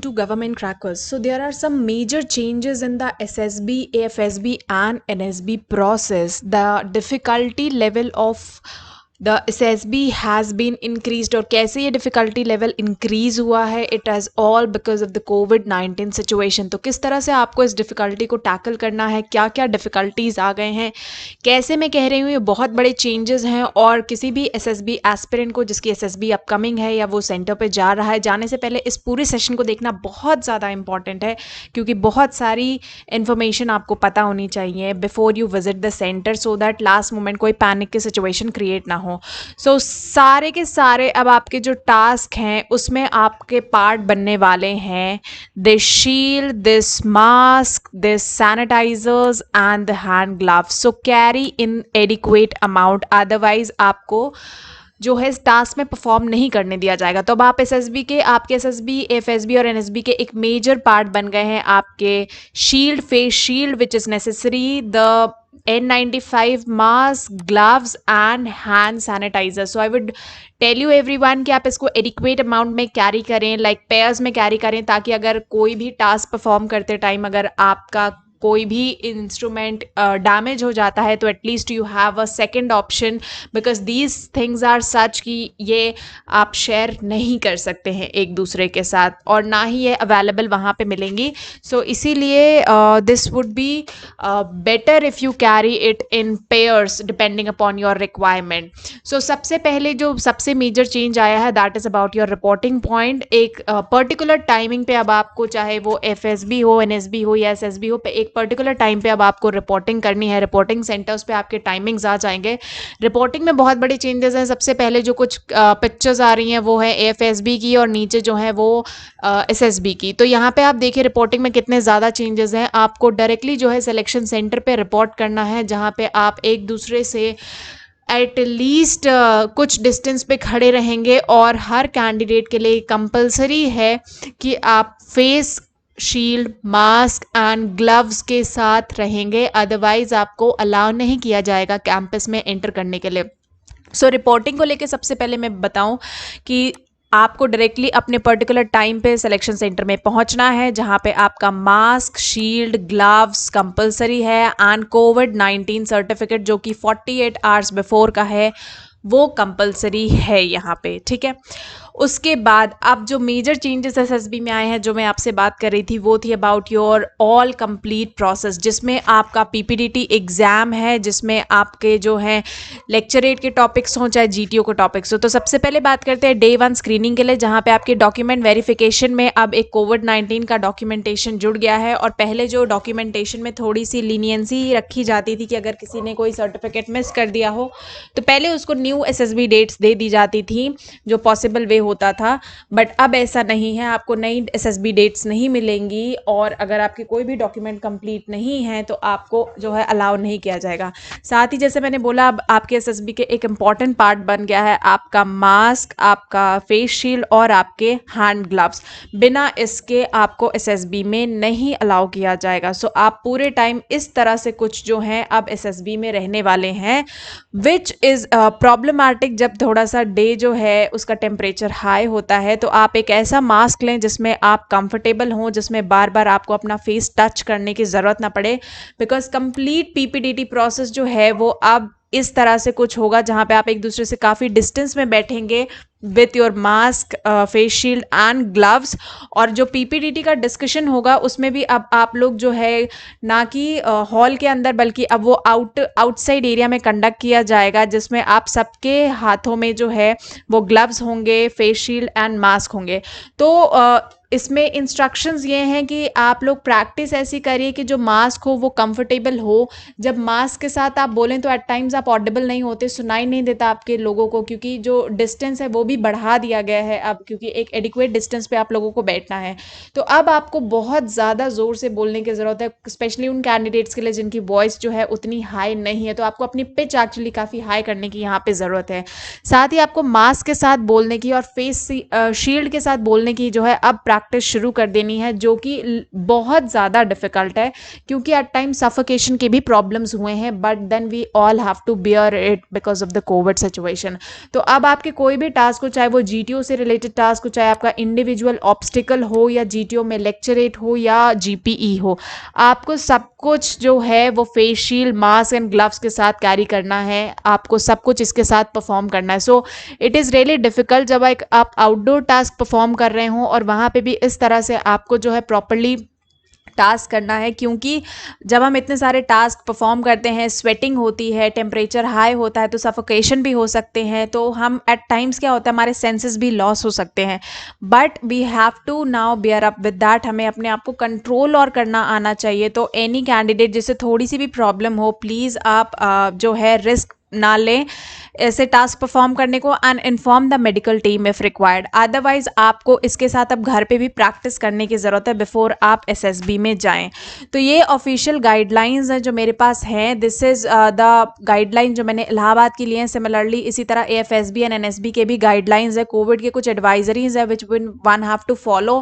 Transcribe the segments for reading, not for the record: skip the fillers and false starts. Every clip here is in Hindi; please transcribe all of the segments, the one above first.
to Government Crackers. So there are some major changes in the SSB, AFSB and NSB process. The difficulty level of the SSB has been increased, और कैसे ये डिफ़िकल्टी लेवल इंक्रीज़ हुआ है, it has all because of the covid situation. तो किस तरह से आपको इस डिफ़िकल्टी को टैकल करना है, क्या क्या डिफ़िकल्टीज़ आ गए हैं, कैसे मैं कह रही हूँ ये बहुत बड़े चेंजेस हैं. और किसी भी SSB एस्पिरेंट को जिसकी SSB अपकमिंग है या वो सेंटर पे जा रहा है, जाने से पहले इस पूरे सेशन को देखना बहुत ज़्यादा इंपॉर्टेंट है, क्योंकि बहुत सारी इन्फॉर्मेशन आपको पता होनी चाहिए before you visit the centre, so that last moment कोई पैनिक की सिचुएशन क्रिएट ना हो. सो सारे के सारे अब आपके जो टास्क हैं उसमें आपके पार्ट बनने वाले हैं this shield, this mask, this sanitisers and the hand gloves. So carry in adequate amount, otherwise आपको जो है इस टास्क में परफॉर्म नहीं करने दिया जाएगा. तो अब आप आपके SSB, AFSB और NSB के एक मेजर पार्ट बन गए हैं आपके shield, face shield which is necessary, the N95 mask, gloves and hand sanitiser. So I would tell you everyone कि आप इसको एडिक्वेट अमाउंट में कैरी करें, लाइक पेयर्स में कैरी करें, ताकि अगर कोई भी टास्क परफॉर्म करते टाइम अगर आपका कोई भी इंस्ट्रूमेंट डैमेज हो जाता है तो at least you have a second option, because these things are such कि ये आप शेयर नहीं कर सकते हैं एक दूसरे के साथ, और ना ही ये अवेलेबल वहाँ पे मिलेंगी. सो इसीलिए this would be better if you carry it in pairs depending upon your requirement. So सबसे पहले जो सबसे मेजर चेंज आया है that is about your reporting point. एक पर्टिकुलर टाइमिंग पे अब आपको, चाहे वो FSB हो, NSB हो या SSB हो, पे एक पर्टिकुलर टाइम पे अब आपको रिपोर्टिंग करनी है. रिपोर्टिंग सेंटर्स पे आपके टाइमिंग्स आ जाएंगे. रिपोर्टिंग में बहुत बड़े चेंजेस हैं. सबसे पहले जो कुछ पिक्चर्स आ रही हैं वो है AFSB की, और नीचे जो है वो SSB की. तो यहाँ पे आप देखिए रिपोर्टिंग में कितने ज़्यादा चेंजेस हैं. आपको डायरेक्टली जो है सिलेक्शन सेंटर पे रिपोर्ट करना है, जहाँ पे आप एक दूसरे से एट लीस्ट कुछ डिस्टेंस पे खड़े रहेंगे, और हर कैंडिडेट के लिए कंपलसरी है कि आप face shield, mask and gloves के साथ रहेंगे, अदरवाइज आपको अलाउ नहीं किया जाएगा कैंपस में एंटर करने के लिए. सो रिपोर्टिंग को लेके सबसे पहले मैं बताऊं कि आपको डायरेक्टली अपने पर्टिकुलर टाइम पे सिलेक्शन सेंटर में पहुंचना है, जहां पे आपका मास्क, शील्ड, ग्लव्स कंपलसरी है, एंड कोविड-19 सर्टिफिकेट जो कि 48 आवर्स बिफोर का है वो कंपलसरी है यहाँ पे. ठीक है, उसके बाद अब जो मेजर चेंजेस SSB में आए हैं, जो मैं आपसे बात कर रही थी, वो थी about your all complete process, जिसमें आपका PPDT एग्ज़ाम है, जिसमें आपके जो हैं लेक्चरेट के टॉपिक्स हों चाहे GTO के टॉपिक्स हो. तो सबसे पहले बात करते हैं Day 1 स्क्रीनिंग के लिए, जहाँ पे आपके डॉक्यूमेंट वेरिफिकेशन में अब एक कोविड-19 का डॉक्यूमेंटेशन जुड़ गया है. और पहले जो डॉक्यूमेंटेशन में थोड़ी सी लीनियंसी रखी जाती थी कि अगर किसी ने कोई सर्टिफिकेट मिस कर दिया हो तो पहले उसको न्यू SSB डेट्स दे दी जाती थी, जो पॉसिबल वे होता था. बट अब ऐसा नहीं है, आपको नई SSB डेट्स नहीं मिलेंगी, और अगर आपके कोई भी डॉक्यूमेंट कंप्लीट नहीं है तो आपको जो है अलाउ नहीं किया जाएगा. साथ ही जैसे मैंने बोला, अब आपके SSB के एक इम्पॉर्टेंट पार्ट बन गया है आपका मास्क, आपका फेस शील्ड और आपके हैंड ग्लव्स. बिना इसके आपको SSB में नहीं अलाउ किया जाएगा. सो आप पूरे टाइम इस तरह से कुछ जो है अब SSB में रहने वाले हैं, विच इज़ प्रॉब्लमैटिक. जब थोड़ा सा डे जो है उसका टेम्परेचर हाई होता है तो आप एक ऐसा मास्क लें जिसमें आप कंफर्टेबल हों, जिसमें बार बार आपको अपना फेस टच करने की ज़रूरत ना पड़े, बिकॉज कंप्लीट PPDT प्रोसेस जो है वो अब इस तरह से कुछ होगा, जहाँ पे आप एक दूसरे से काफ़ी डिस्टेंस में बैठेंगे with your mask, face shield and gloves. और जो PPDT का डिस्कशन होगा उसमें भी अब आप लोग जो है ना कि हॉल के अंदर, बल्कि अब वो आउटसाइड एरिया में कंडक्ट किया जाएगा, जिसमें आप सबके हाथों में जो है वो ग्लव्स होंगे, फेस शील्ड एंड मास्क होंगे. तो इसमें इंस्ट्रक्शंस ये हैं कि आप लोग प्रैक्टिस ऐसी करिए कि जो मास्क हो वो कंफर्टेबल हो. जब मास्क के साथ आप बोलें तो एट टाइम्स आप ऑडिबल नहीं होते, सुनाई नहीं देता आपके लोगों को, क्योंकि जो डिस्टेंस है वो भी बढ़ा दिया गया है अब, क्योंकि एक एडिक्वेट डिस्टेंस पे आप लोगों को बैठना है. तो अब आपको बहुत ज़्यादा ज़ोर से बोलने की ज़रूरत है, स्पेशली उन कैंडिडेट्स के लिए जिनकी वॉइस जो है उतनी हाई नहीं है. तो आपको अपनी पिच एक्चुअली काफ़ी हाई करने की यहाँ पे ज़रूरत है. साथ ही आपको मास्क के साथ बोलने की और फेस शील्ड के साथ बोलने की जो है अब प्रैक्टिस शुरू कर देनी है, जो कि बहुत ज़्यादा डिफ़िकल्ट है क्योंकि एट टाइम सफोकेशन के भी प्रॉब्लम्स हुए हैं, but then we all have to bear it because of the Covid situation. तो अब आपके कोई भी टास्क हो, चाहे वो जीटीओ से रिलेटेड टास्क हो, चाहे आपका इंडिविजुअल ऑब्स्टिकल हो या जीटीओ में लेक्चरेट हो या जीपीई हो, आपको सब कुछ जो है वो face shield, mask and gloves के साथ कैरी करना है, आपको सब कुछ इसके साथ परफॉर्म करना है। So it is really difficult जब एक आप आउटडोर टास्क परफॉर्म कर रहे हो और वहाँ पे भी इस तरह से आपको जो है प्रॉपरली टास्क करना है, क्योंकि जब हम इतने सारे टास्क परफॉर्म करते हैं, स्वेटिंग होती है, टेम्परेचर हाई होता है, तो सफोकेशन भी हो सकते हैं, तो हम एट टाइम्स क्या होता है हमारे सेंसेस भी लॉस हो सकते हैं। But we have to now bear up with that, हमें अपने आप को कंट्रोल और करना आना चाहिए। तो एनी कैंडिडेट जिसे थोड़ी सी भी प्रॉब्लम हो, प्लीज़ आप जो है रिस्क ना लें ऐसे टास्क परफॉर्म करने को, and inform the medical team if required. Otherwise आपको इसके साथ अब घर पे भी प्रैक्टिस करने की ज़रूरत है बिफोर आप एसएसबी में जाएं। तो ये ऑफिशियल गाइडलाइंस हैं जो मेरे पास हैं। दिस इज़ द गाइडलाइन जो मैंने इलाहाबाद की लिए हैं। सिमिलरली इसी तरह एएफएसबी एंड एनएसबी के भी गाइडलाइंस है। कोविड के कुछ एडवाइजरीज है which one have to follow.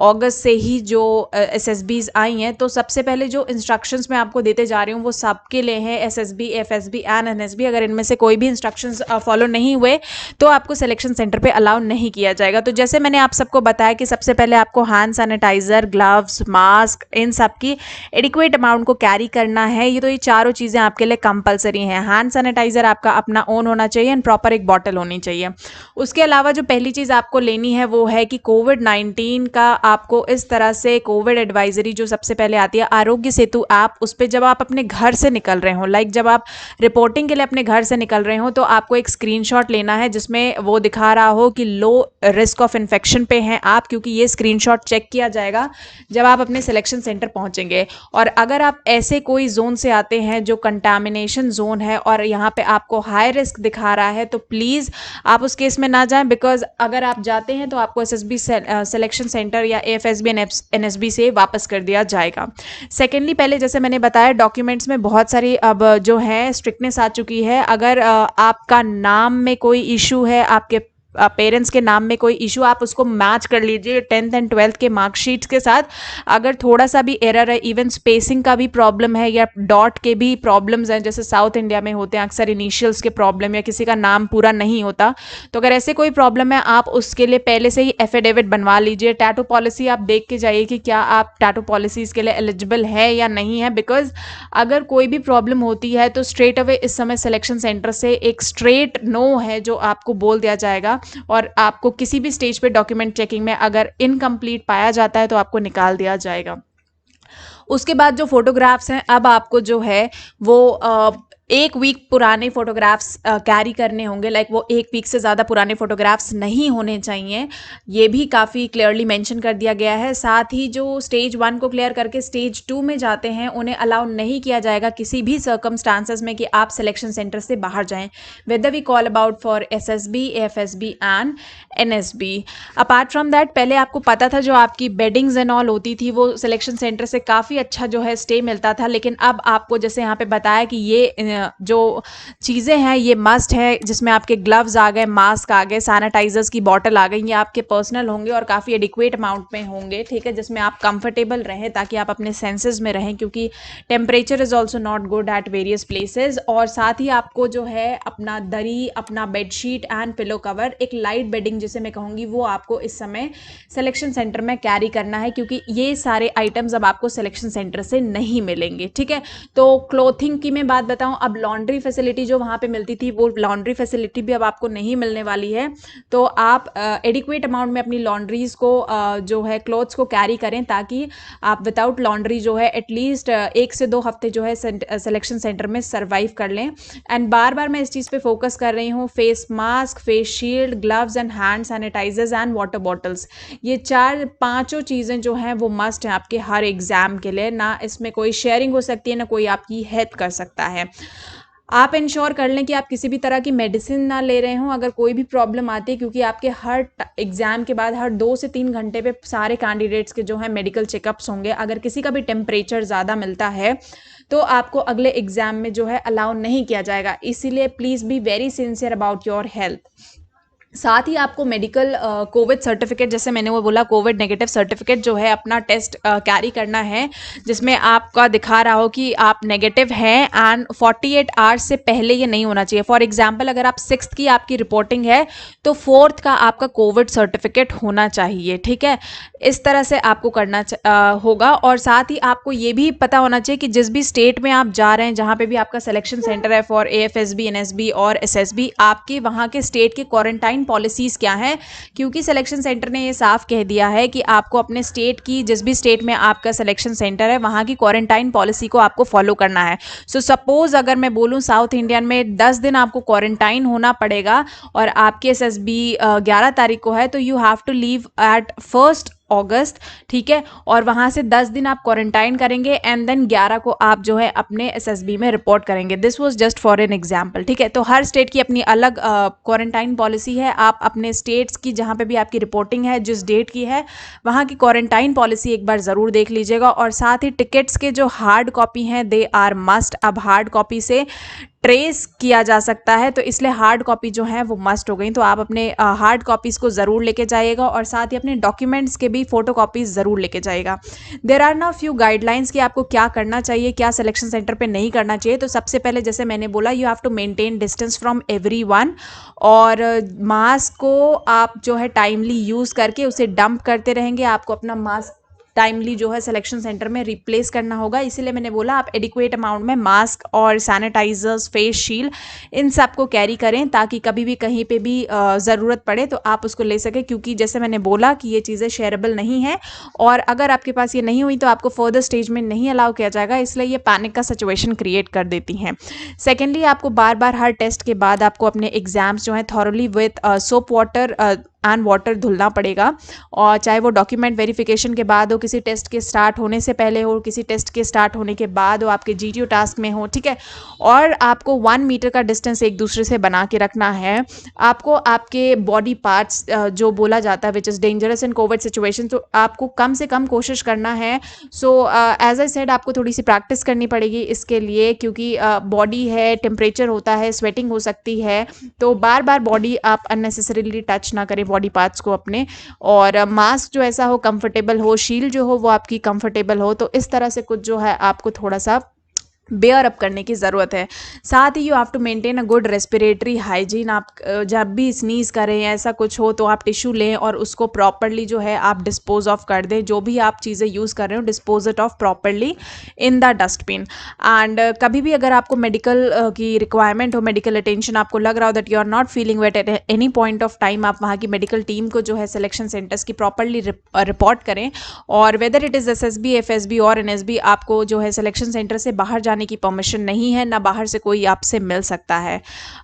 अगस्त से ही जो एसएसबीज आई हैं, तो सबसे पहले जो इंस्ट्रक्शंस मैं आपको देते जा रही हूँ वो सबके लिए हैं, एसएसबी, एएफएसबी एंड एनएसबी। अगर इनमें से कोई भी इंस्ट्रक्शंस फॉलो नहीं हुए तो आपको सिलेक्शन सेंटर पे अलाउ नहीं किया जाएगा। तो जैसे मैंने आप सबको बताया कि सबसे पहले आपको हैंड सैनिटाइजर, ग्लव्स, मास्क, इन सब की एडिक्वेट अमाउंट को कैरी करना है। ये चारों चीज़ें आपके लिए कंपलसरी हैं। हैंड सैनिटाइजर आपका अपना ओन होना चाहिए एंड प्रॉपर एक बॉटल होनी चाहिए। उसके अलावा जो पहली चीज़ आपको लेनी है वो है कि कोविड-19 का आपको इस तरह से कोविड एडवाइजरी जो सबसे पहले आती है आरोग्य सेतु ऐप, उस पर जब आप अपने घर से निकल रहे हो, लाइक जब आप रिपोर्टिंग के लिए अपने घर से निकल रहे हो, तो आपको एक स्क्रीनशॉट लेना है जिसमें वो दिखा रहा हो कि लो रिस्क ऑफ इन्फेक्शन पे हैं आप, क्योंकि ये स्क्रीनशॉट चेक किया जाएगा जब आप अपने सिलेक्शन सेंटर पहुंचेंगे। और अगर आप ऐसे कोई जोन से आते हैं जो कंटामिनेशन जोन है और यहाँ पे आपको हाई रिस्क दिखा रहा है, तो प्लीज़ आप उस केस में ना जाएं, बिकॉज अगर आप जाते हैं तो आपको एसएसबी सिलेक्शन सेंटर या एएफएसबी एनएसबी से वापस कर दिया जाएगा। सेकेंडली, पहले जैसे मैंने बताया डॉक्यूमेंट्स में बहुत सारी अब जो है स्ट्रिक्टनेस आ चुकी है। अगर आपका नाम में कोई इशू है, आपके पेरेंट्स के नाम में कोई इशू, आप उसको मैच कर लीजिए 10th एंड 12th के मार्कशीट्स के साथ। अगर थोड़ा सा भी एरर है, इवन स्पेसिंग का भी प्रॉब्लम है या डॉट के भी प्रॉब्लम्स हैं, जैसे साउथ इंडिया में होते हैं अक्सर इनिशियल्स के प्रॉब्लम या किसी का नाम पूरा नहीं होता, तो अगर ऐसे कोई प्रॉब्लम है आप उसके लिए पहले से ही एफिडेविट बनवा लीजिए। टैटू पॉलिसी आप देख के जाइए कि क्या आप टैटू पॉलिसीज़ के लिए एलिजिबल है या नहीं है, बिकॉज अगर कोई भी प्रॉब्लम होती है तो स्ट्रेट अवे इस समय सिलेक्शन सेंटर से एक स्ट्रेट नो है जो आपको बोल दिया जाएगा, और आपको किसी भी स्टेज पे डॉक्यूमेंट चेकिंग में अगर इनकम्प्लीट पाया जाता है तो आपको निकाल दिया जाएगा। उसके बाद जो फोटोग्राफ्स हैं, अब आपको जो है वो एक वीक पुराने फोटोग्राफ्स कैरी करने होंगे। लाइक वो एक वीक से ज़्यादा पुराने फोटोग्राफ्स नहीं होने चाहिए, ये भी काफ़ी क्लियरली मेंशन कर दिया गया है। साथ ही जो स्टेज 1 को क्लियर करके स्टेज 2 में जाते हैं उन्हें अलाउ नहीं किया जाएगा किसी भी सर्कमस्टांसेस में कि आप सिलेक्शन सेंटर से बाहर जाएं, whether we call about for SSB, AFSB and NSB. Apart from that, पहले आपको पता था जो आपकी बेडिंग्स एंड ऑल होती थी वो सिलेक्शन सेंटर से काफ़ी अच्छा जो है स्टे मिलता था, लेकिन अब आपको जैसे यहाँ पे बताया कि ये जो चीज़ें हैं ये मस्ट है, जिसमें आपके ग्लव्स आ गए, मास्क आ गए, सैनिटाइजर्स की बॉटल आ गई, ये आपके पर्सनल होंगे और काफ़ी एडिक्वेट अमाउंट में होंगे, ठीक है, जिसमें आप कंफर्टेबल रहें ताकि आप अपने सेंसेस में रहें, क्योंकि temperature is also not good at various places. और साथ ही आपको जो है अपना दरी, अपना बेडशीट एंड पिलो कवर, एक लाइट बेडिंग जिसे मैं कहूँगी, वो आपको इस समय सिलेक्शन सेंटर में कैरी करना है, क्योंकि ये सारे आइटम्स अब आपको सिलेक्शन सेंटर से नहीं मिलेंगे, ठीक है। तो क्लोथिंग की मैं बात बताऊँ, अब लॉन्ड्री फैसिलिटी जो वहाँ पे मिलती थी वो लॉन्ड्री फैसिलिटी भी अब आपको नहीं मिलने वाली है। तो आप एडिक्वेट अमाउंट में अपनी लॉन्ड्रीज को जो है क्लोथ्स को कैरी करें, ताकि आप विदाउट लॉन्ड्री जो है एटलीस्ट 1 से 2 हफ्ते जो है सिलेक्शन सेंटर में सर्वाइव कर लें। एंड बार बार मैं इस चीज़ पे फोकस कर रही हूँ, face mask, face shield, gloves and hand sanitisers and water bottles, ये 4-5 चीज़ें जो हैं वो मस्ट हैं आपके हर एग्जाम के लिए। ना इसमें कोई शेयरिंग हो सकती है, ना कोई आपकी हेल्प कर सकता है। आप इंश्योर कर लें कि आप किसी भी तरह की मेडिसिन ना ले रहे हों अगर कोई भी प्रॉब्लम आती है, क्योंकि आपके हर एग्ज़ाम के बाद हर 2 से 3 घंटे पे सारे कैंडिडेट्स के जो है मेडिकल चेकअप्स होंगे। अगर किसी का भी टेम्परेचर ज़्यादा मिलता है तो आपको अगले एग्ज़ाम में जो है अलाउ नहीं किया जाएगा, इसीलिए please be very sincere about your health. साथ ही आपको मेडिकल कोविड सर्टिफिकेट, जैसे मैंने वो बोला कोविड नेगेटिव सर्टिफिकेट जो है अपना टेस्ट कैरी करना है, जिसमें आपका दिखा रहा हो कि आप नेगेटिव हैं, एंड 48 आवर्स से पहले ये नहीं होना चाहिए। फॉर एग्जांपल अगर आप 6th की आपकी रिपोर्टिंग है तो 4th का आपका कोविड सर्टिफिकेट होना चाहिए, ठीक है। इस तरह से आपको करना होगा। और साथ ही आपको ये भी पता होना चाहिए कि जिस भी स्टेट में आप जा रहे हैं, जहाँ पे भी आपका सिलेक्शन सेंटर है फॉर AFSB, NSB और SSB, आपके वहाँ के स्टेट के क्वारंटाइन पॉलिसीज क्या हैं, क्योंकि सिलेक्शन सेंटर ने ये साफ कह दिया है कि आपको अपने स्टेट की, जिस भी स्टेट में आपका सिलेक्शन सेंटर है, वहाँ की क्वारंटाइन पॉलिसी को आपको फॉलो करना है। सो सपोज अगर मैं बोलूँ साउथ इंडियन में 10 दिन आपको क्वारंटाइन होना पड़ेगा और आपके SSB 11 तारीख को है, तो you have to leave at 1 August, ठीक है। और वहाँ से 10 दिन आप क्वारंटाइन करेंगे एंड देन 11 को आप जो है अपने SSB में रिपोर्ट करेंगे। This was just for an example, ठीक है। तो हर स्टेट की अपनी अलग क्वारंटाइन पॉलिसी है। आप अपने स्टेट्स की जहाँ पे भी आपकी रिपोर्टिंग है, जिस डेट की है, वहाँ की क्वारंटाइन पॉलिसी एक बार ज़रूर देख लीजिएगा। और साथ ही टिकट्स के जो हार्ड कॉपी हैं दे आर मस्ट। अब हार्ड कॉपी से ट्रेस किया जा सकता है, तो इसलिए हार्ड कॉपी जो है वो मस्ट हो गई। तो आप अपने हार्ड कॉपीज़ को ज़रूर लेके जाइएगा और साथ ही अपने डॉक्यूमेंट्स के भी फोटो कॉपीज़ ज़रूर लेके जाइएगा। There are now few guidelines कि आपको क्या करना चाहिए, क्या सिलेक्शन सेंटर पे नहीं करना चाहिए। तो सबसे पहले जैसे मैंने बोला, you have to maintain distance from everyone, और मास्क को आप जो है टाइमली यूज़ करके उसे डंप करते रहेंगे। आपको अपना मास्क टाइमली जो है सिलेक्शन सेंटर में रिप्लेस करना होगा। इसीलिए मैंने बोला आप एडिक्वेट अमाउंट में मास्क और सैनिटाइजर्स, फेस शील्ड, इन सब को कैरी करें, ताकि कभी भी कहीं पे भी ज़रूरत पड़े तो आप उसको ले सकें। क्योंकि जैसे मैंने बोला कि ये चीज़ें शेयरेबल नहीं है, और अगर आपके पास ये नहीं हुई तो आपको फर्दर स्टेज में नहीं अलाउ किया जाएगा, इसलिए ये पैनिक का सिचुएशन क्रिएट कर देती हैं। सेकेंडली, आपको बार बार हर टेस्ट के बाद आपको अपने एग्जाम्स जो हैं thoroughly with soap water and water धुलना पड़ेगा। और चाहे वो डॉक्यूमेंट वेरिफिकेशन के बाद हो, किसी टेस्ट के स्टार्ट होने से पहले हो, किसी टेस्ट के स्टार्ट होने के बाद हो, आपके GTO टास्क में हो, ठीक है। और आपको 1 मीटर का डिस्टेंस एक दूसरे से बना के रखना है। आपको आपके बॉडी पार्ट्स जो बोला जाता है which is dangerous in Covid situation, तो आपको कम से कम कोशिश करना है। सो एज आई सेड, आपको थोड़ी सी प्रैक्टिस करनी पड़ेगी इसके लिए, क्योंकि बॉडी है, टेम्परेचर होता है, स्वेटिंग हो सकती है, तो बार बार बॉडी आप अननेसेसरीली टच ना करें बॉडी पार्ट्स को अपने। और मास्क जो ऐसा हो कंफर्टेबल हो, शील्ड जो हो वो आपकी कंफर्टेबल हो, तो इस तरह से कुछ जो है आपको थोड़ा सा बेयर अप करने की ज़रूरत है। साथ ही you have to maintain a good respiratory hygiene. आप जब भी स्नीज करें या ऐसा कुछ हो तो आप टिश्यू लें और उसको प्रॉपरली जो है आप डिस्पोज ऑफ कर दें। जो भी आप चीज़ें यूज़ कर रहे हो, dispose it of properly in the dustbin. And कभी भी अगर आपको मेडिकल की रिक्वायरमेंट हो, मेडिकल अटेंशन आपको लग रहा हो that you are not feeling well at any point of time, आप वहाँ की मेडिकल टीम को जो है सिलेक्शन सेंटर्स की प्रॉपरली रिपोर्ट करें। और whether it is SSB, FSB और NSB, आपको जो है सिलेक्शन सेंटर से बाहर जाने की परमिशन नहीं है, ना बाहर से कोई आपसे मिल सकता है।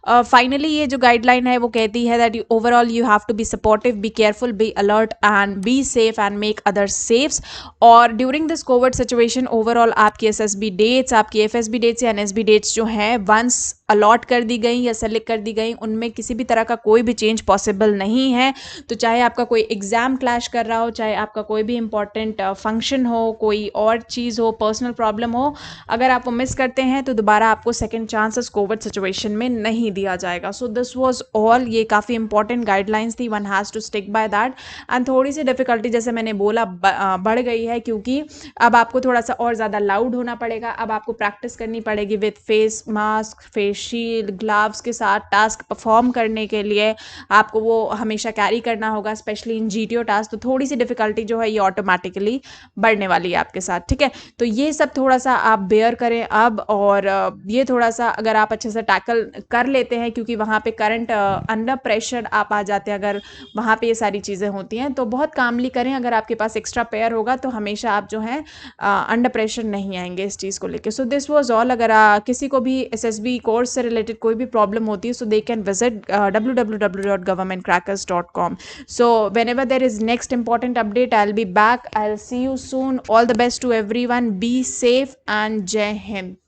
फाइनली ये जो गाइडलाइन है वो कहती है that overall you have to be supportive, be careful, be alert and be safe and make others safe. और during this COVID situation overall आपकी SSB डेट्स, आपकी FSB डेट्स या NSB डेट्स जो हैं वंस अलॉट कर दी गई या सेलेक्ट कर दी गई, उनमें किसी भी तरह का कोई भी चेंज पॉसिबल नहीं है। तो चाहे आपका कोई एग्ज़ाम क्लैश कर रहा हो, चाहे आपका कोई भी इंपॉर्टेंट फंक्शन हो, कोई और चीज़ हो, पर्सनल प्रॉब्लम हो, अगर आप वो मिस करते हैं तो दोबारा आपको सेकंड चांसेस कोविड सिचुएशन में नहीं दिया जाएगा। So this was all. ये काफ़ी इंपॉर्टेंट गाइडलाइंस थी, one has to stick by that. And थोड़ी सी डिफिकल्टी जैसे मैंने बोला बढ़ गई है, क्योंकि अब आपको थोड़ा सा और ज़्यादा लाउड होना पड़ेगा। अब आपको प्रैक्टिस करनी पड़ेगी with face mask, face shield, gloves के साथ टास्क परफॉर्म करने के लिए आपको वो हमेशा कैरी करना होगा, स्पेशली इन GTO टास्क। तो थोड़ी सी डिफिकल्टी जो है ये ऑटोमेटिकली बढ़ने वाली है आपके साथ, ठीक है। तो ये सब थोड़ा सा आप बेयर करें अब। और ये थोड़ा सा अगर आप अच्छे से टैकल कर लेते हैं, क्योंकि वहाँ पे करंट अंडर प्रेशर आप आ जाते हैं, अगर वहाँ पे ये सारी चीज़ें होती हैं तो बहुत कामली करें। अगर आपके पास एक्स्ट्रा पेयर होगा तो हमेशा आप जो है अंडर प्रेशर नहीं आएंगे इस चीज़ को लेकर। सो दिस वाज ऑल। अगर किसी को भी SSB कोर्स से रिलेटेड कोई भी प्रॉब्लम होती है, so they can visit www.governmentcrackers.com. So whenever there is next important update, I'll be back. I'll see you soon. All the best to everyone. Be safe and Jai Hind.